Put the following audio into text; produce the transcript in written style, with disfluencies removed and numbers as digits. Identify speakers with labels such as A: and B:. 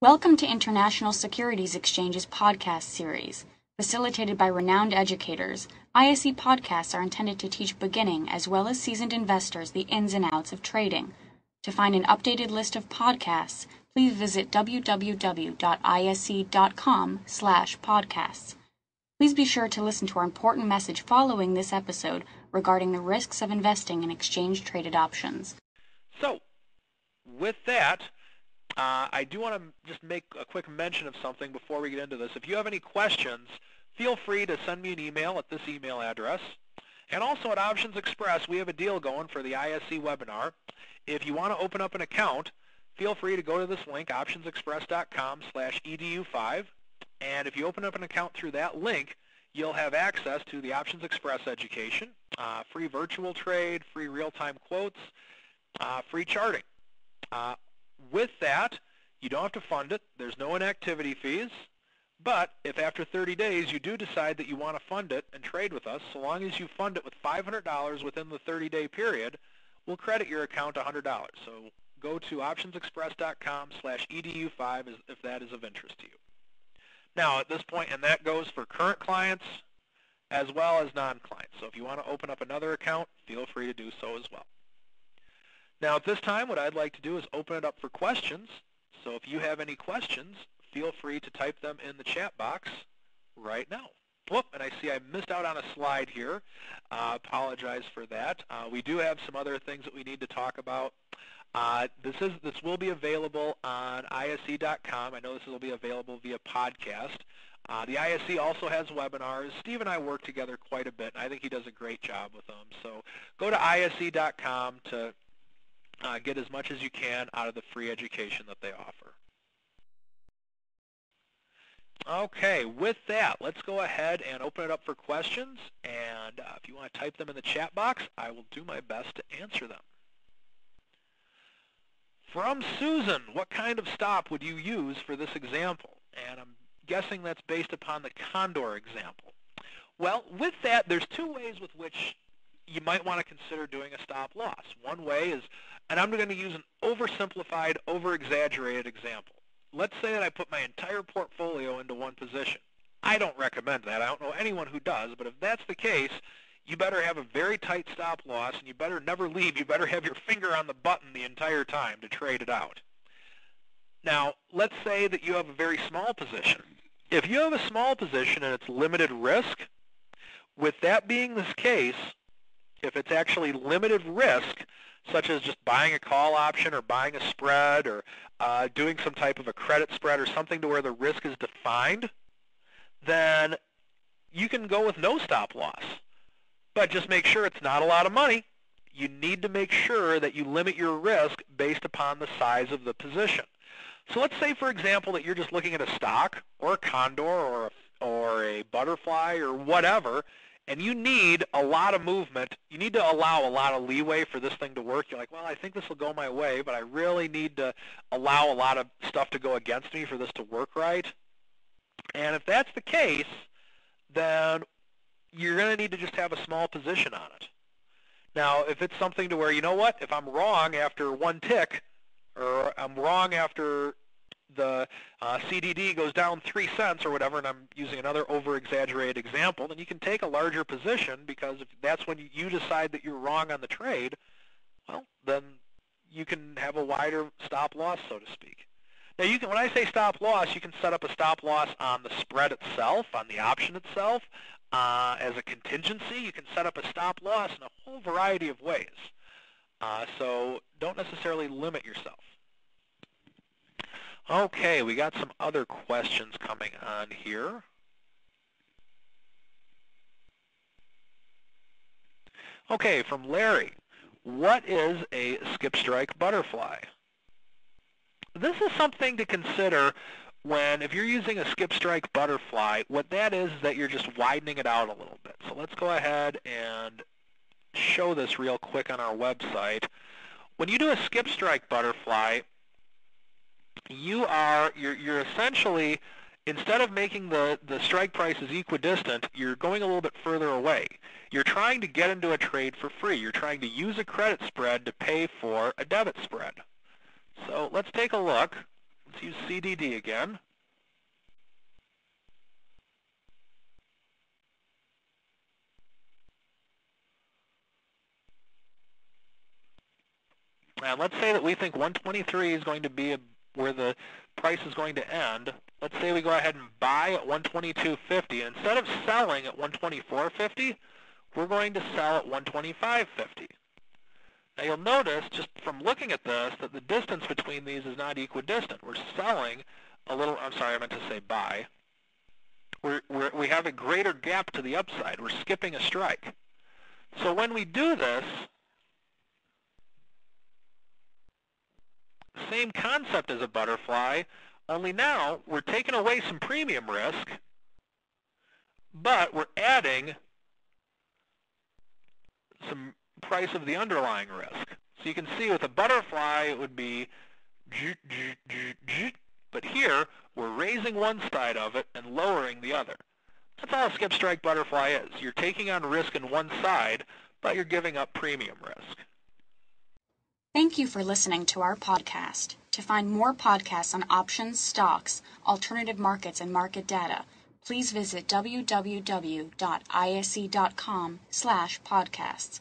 A: Welcome to International Securities Exchange's podcast series. Facilitated by renowned educators, ISE podcasts are intended to teach beginning as well as seasoned investors the ins and outs of trading. To find an updated list of podcasts, please visit www.ise.com/podcasts. Please be sure to listen to our important message following this episode regarding the risks of investing in exchange-traded options.
B: So, with that, I do want to just make a quick mention of something before we get into this. If you have any questions, feel free to send me an email at this email address. And also at OptionsXpress, we have a deal going for the ISE webinar. If you want to open up an account, feel free to go to this link, optionsexpress.com/edu5. And if you open up an account through that link, you'll have access to the OptionsXpress education, free virtual trade, free real-time quotes, free charting. With that, you don't have to fund it. There's no inactivity fees. But if after 30 days you do decide that you want to fund it and trade with us, so long as you fund it with $500 within the 30-day period, we'll credit your account $100. So go to optionsexpress.com/edu5 if that is of interest to you. Now, at this point, and that goes for current clients as well as non-clients. So if you want to open up another account, feel free to do so as well. Now, at this time, what I'd like to do is open it up for questions. So if you have any questions, feel free to type them in the chat box right now. Whoop, and I see I missed out on a slide here. Apologize for that. We do have some other things that we need to talk about. This will be available on ise.com. I know this will be available via podcast. The ISE also has webinars. Steve and I work together quite a bit, and I think he does a great job with them. So go to ise.com to get as much as you can out of the free education that they offer. Okay, with that, let's go ahead and open it up for questions. And if you want to type them in the chat box, I will do my best to answer them. From Susan, what kind of stop would you use for this example? And I'm guessing that's based upon the Condor example. Well, with that, there's two ways with which you might want to consider doing a stop loss. One way is, and I'm going to use an oversimplified, over-exaggerated example. Let's say that I put my entire portfolio into one position. I don't recommend that. I don't know anyone who does, but if that's the case, you better have a very tight stop loss, and you better never leave. You better have your finger on the button the entire time to trade it out. Now, let's say that you have a very small position. If you have a small position and it's limited risk, with that being this case, if it's actually limited risk, such as just buying a call option or buying a spread or doing some type of a credit spread or something to where the risk is defined, then you can go with no stop loss. But just make sure it's not a lot of money. You need to make sure that you limit your risk based upon the size of the position. So let's say, for example, that you're just looking at a stock or a condor or a butterfly or whatever, and you need a lot of movement. You need to allow a lot of leeway for this thing to work. You're like, well, I think this will go my way, but I really need to allow a lot of stuff to go against me for this to work right. And if that's the case, then you're going to need to just have a small position on it. Now, if it's something to where, you know what, if I'm wrong after one tick, or I'm wrong after the CDD goes down 3 cents or whatever, and I'm using another over-exaggerated example, then you can take a larger position, because if that's when you decide that you're wrong on the trade, well, then you can have a wider stop loss, so to speak. Now, you can, when I say stop loss, you can set up a stop loss on the spread itself, on the option itself, as a contingency. You can set up a stop loss in a whole variety of ways. So don't necessarily limit yourself. Okay, we got some other questions coming on here. Okay, from Larry, what is a skip strike butterfly? This is something to consider when, if you're using a skip strike butterfly, what that is that you're just widening it out a little bit. So let's go ahead and show this real quick on our website. When you do a skip strike butterfly, you're essentially, instead of making the strike prices equidistant, you're going a little bit further away. You're trying to get into a trade for free. You're trying to use a credit spread to pay for a debit spread. So let's take a look. Let's use CDD again. And let's say that we think 123 is going to be where the price is going to end. Let's say we go ahead and buy at 122.50. Instead of selling at 124.50, we're going to sell at 125.50. Now you'll notice, just from looking at this, that the distance between these is not equidistant. We're selling a little, I'm sorry, I meant to say buy. We have a greater gap to the upside. We're skipping a strike. So when we do this, same concept as a butterfly, only now we're taking away some premium risk, but we're adding some price of the underlying risk. So you can see with a butterfly it would be, but here we're raising one side of it and lowering the other. That's all a skip strike butterfly is. You're taking on risk in one side, but you're giving up premium risk.
A: Thank you for listening to our podcast. To find more podcasts on options, stocks, alternative markets, and market data, please visit www.ise.com/podcasts.